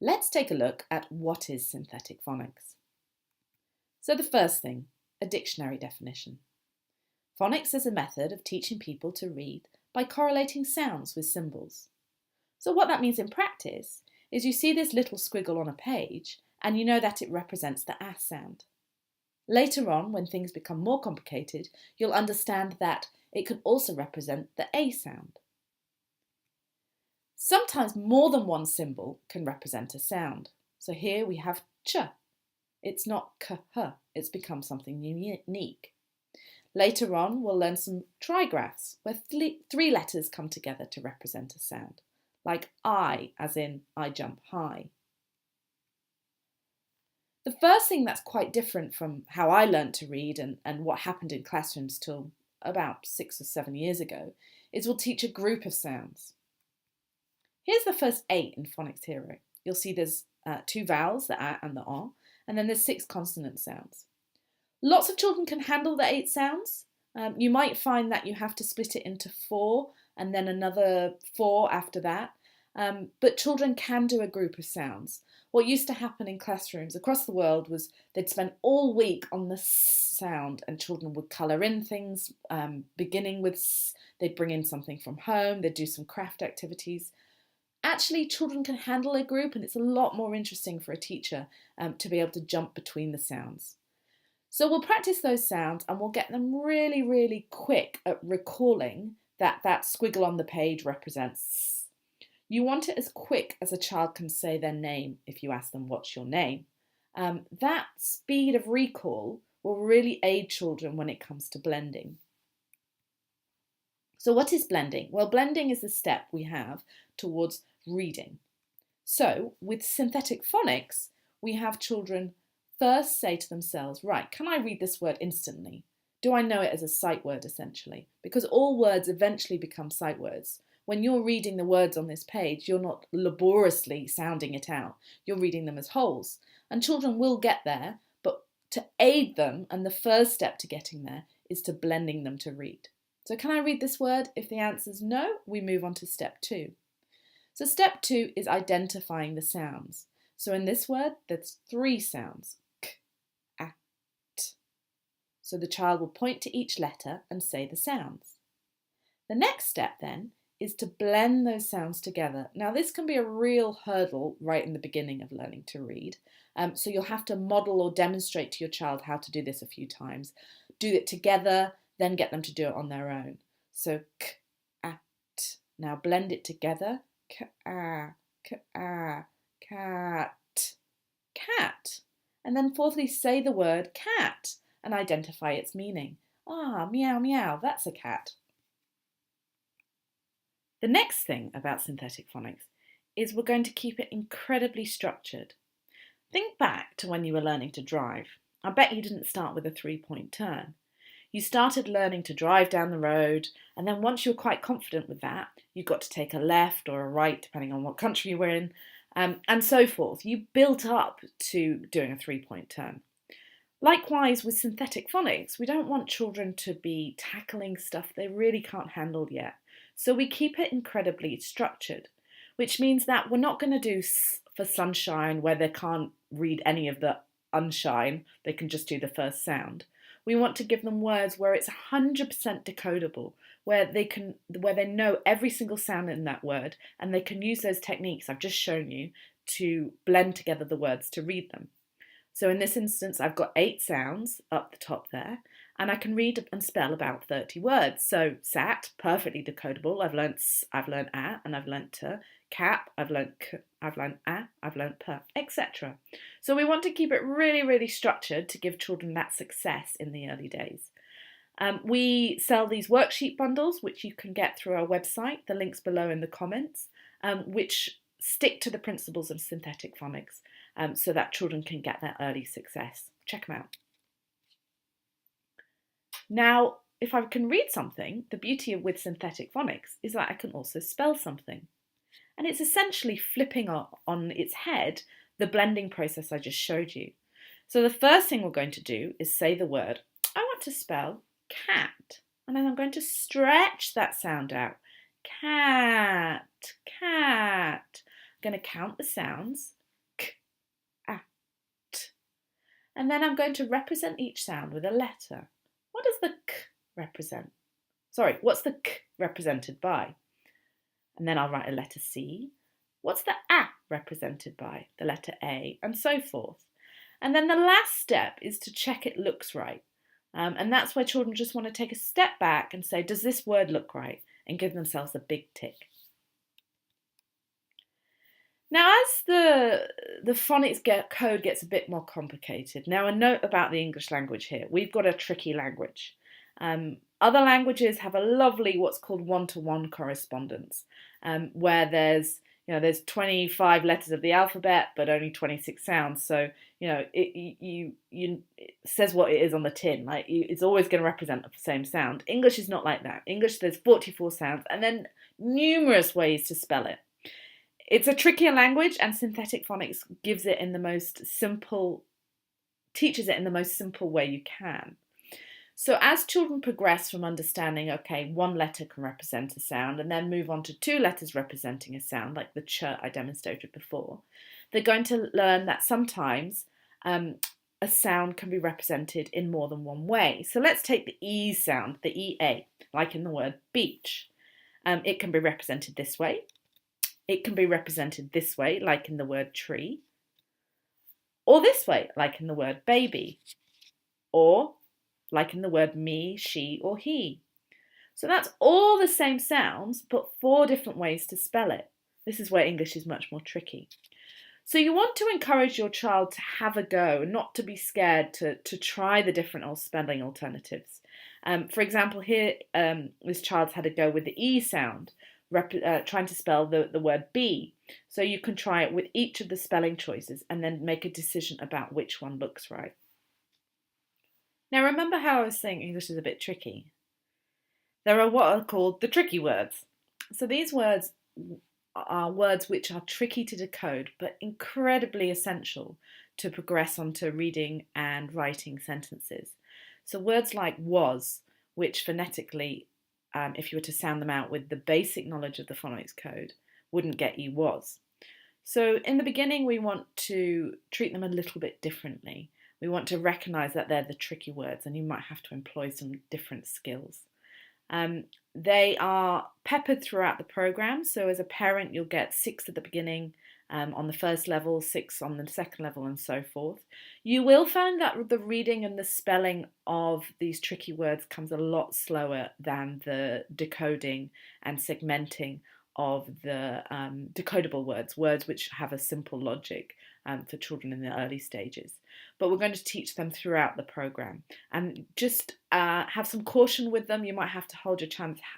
Let's take a look at what is synthetic phonics. So the first thing, a dictionary definition. Phonics is a method of teaching people to read by correlating sounds with symbols. So what that means in practice is you see this little squiggle on a page and you know that it represents the A sound. Later on, when things become more complicated, you'll understand that it can also represent the A sound. Sometimes more than one symbol can represent a sound. So here we have ch. It's not k, h, it's become something unique. Later on, we'll learn some trigraphs, where three letters come together to represent a sound, like I, as in I jump high. The first thing that's quite different from how I learned to read and what happened in classrooms till about 6 or 7 years ago is we'll teach a group of sounds. Here's the first 8 in Phonics Hero. You'll see there's 2 vowels, the A and the O, and then there's 6 consonant sounds. Lots of children can handle the 8 sounds. You might find that you have to split it into 4 and then another 4 after that. But children can do a group of sounds. What used to happen in classrooms across the world was they'd spend all week on the S sound and children would colour in things, beginning with S. They'd bring in something from home, they'd do some craft activities. Actually, children can handle a group and it's a lot more interesting for a teacher to be able to jump between the sounds. So we'll practice those sounds and we'll get them really, really quick at recalling that that squiggle on the page represents S. You want it as quick as a child can say their name if you ask them, what's your name? That speed of recall will really aid children when it comes to blending. So what is blending? Well, blending is the step we have towards reading. So with synthetic phonics, we have children first say to themselves, right, can I read this word instantly? Do I know it as a sight word essentially? Because all words eventually become sight words. When you're reading the words on this page, you're not laboriously sounding it out. You're reading them as wholes. And children will get there, but to aid them, and the first step to getting there, is to blending them to read. So can I read this word? If the answer is no, we move on to step 2. So step 2 is identifying the sounds. So in this word, there's 3 sounds. K, a, t. So the child will point to each letter and say the sounds. The next step then is to blend those sounds together. Now this can be a real hurdle right in the beginning of learning to read. So you'll have to model or demonstrate to your child how to do this a few times. Do it together, then get them to do it on their own. So k, a, t. Now blend it together. K-a, cat, cat. And then fourthly, say the word cat and identify its meaning. Ah, meow, meow, that's a cat. The next thing about synthetic phonics is we're going to keep it incredibly structured. Think back to when you were learning to drive. I bet you didn't start with a 3-point turn. You started learning to drive down the road, and then once you were quite confident with that, you got to take a left or a right, depending on what country you were in, and so forth. You built up to doing a 3-point turn. Likewise, with synthetic phonics, we don't want children to be tackling stuff they really can't handle yet. So we keep it incredibly structured, which means that we're not going to do S for sunshine where they can't read any of the unshine, they can just do the first sound. We want to give them words where it's 100% decodable, where they know every single sound in that word and they can use those techniques I've just shown you to blend together the words to read them. So in this instance, I've got 8 sounds up the top there, and I can read and spell about 30 words. So sat, perfectly decodable. I've learnt s, I've learnt a, and I've learnt t. Cap, I've learnt k, I've learnt a, I've learnt p, etc. So we want to keep it really, really structured to give children that success in the early days. We sell these worksheet bundles, which you can get through our website. The link's below in the comments, which stick to the principles of synthetic phonics so that children can get that early success. Check them out. Now, if I can read something, the beauty with synthetic phonics is that I can also spell something. And it's essentially flipping on its head the blending process I just showed you. So the first thing we're going to do is say the word, I want to spell cat. And then I'm going to stretch that sound out. Cat, cat. I'm going to count the sounds And then I'm going to represent each sound with a letter. What does the k represent? Sorry, what's the k represented by? And then I'll write a letter C. What's the a represented by? The letter A, and so forth. And then the last step is to check it looks right. And that's where children just want to take a step back and say, does this word look right? And give themselves a big tick. Now, as the phonics code gets a bit more complicated, now a note about the English language here. We've got a tricky language. Other languages have a lovely what's called one-to-one correspondence, where there's 25 letters of the alphabet, but only 26 sounds. So, it says what it is on the tin. Like it's always going to represent the same sound. English is not like that. English, there's 44 sounds and then numerous ways to spell it. It's a trickier language, and synthetic phonics teaches it in the most simple way you can. So as children progress from understanding, okay, one letter can represent a sound and then move on to two letters representing a sound, like the ch I demonstrated before, they're going to learn that sometimes a sound can be represented in more than one way. So let's take the E sound, the EA, like in the word beach. It can be represented this way. It can be represented this way, like in the word tree, or this way, like in the word baby, or like in the word me, she, or he. So that's all the same sounds, but 4 different ways to spell it. This is where English is much more tricky. So you want to encourage your child to have a go and not to be scared to try the different spelling alternatives. For example, here this child's had a go with the E sound, trying to spell the word be. So you can try it with each of the spelling choices and then make a decision about which one looks right. Now remember how I was saying English is a bit tricky? There are what are called the tricky words. So these words are words which are tricky to decode but incredibly essential to progress onto reading and writing sentences. So words like was, which phonetically, if you were to sound them out with the basic knowledge of the phonics code, wouldn't get you was. So in the beginning we want to treat them a little bit differently. We want to recognise that they're the tricky words and you might have to employ some different skills. They are peppered throughout the programme, so as a parent you'll get 6 at the beginning on the first level, 6 on the second level and so forth. You will find that the reading and the spelling of these tricky words comes a lot slower than the decoding and segmenting of the decodable words which have a simple logic for children in the early stages. But we're going to teach them throughout the programme, and just have some caution with them. You might have to hold your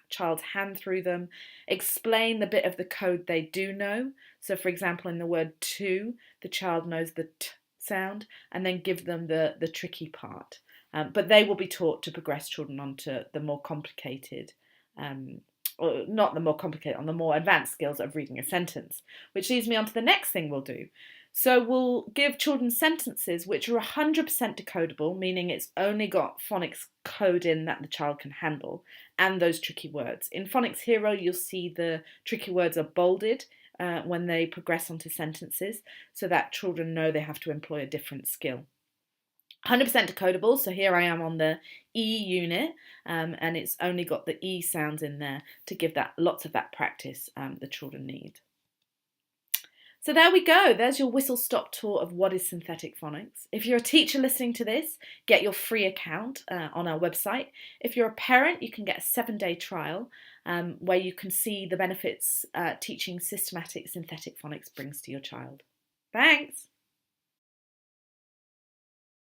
child's hand through them, explain the bit of the code they do know. So for example, in the word to, the child knows the t sound, and then give them the tricky part. But they will be taught to progress children onto the more complicated or not the more complicated, on the more advanced skills of reading a sentence, which leads me on to the next thing we'll do. So we'll give children sentences which are 100% decodable, meaning it's only got phonics code in that the child can handle, and those tricky words. In Phonics Hero, you'll see the tricky words are bolded when they progress onto sentences, so that children know they have to employ a different skill. 100% decodable, so here I am on the E unit, and it's only got the E sounds in there to give that lots of that practice the children need. So there we go, there's your whistle-stop tour of what is synthetic phonics. If you're a teacher listening to this, get your free account on our website. If you're a parent, you can get a 7-day trial where you can see the benefits teaching systematic synthetic phonics brings to your child. Thanks!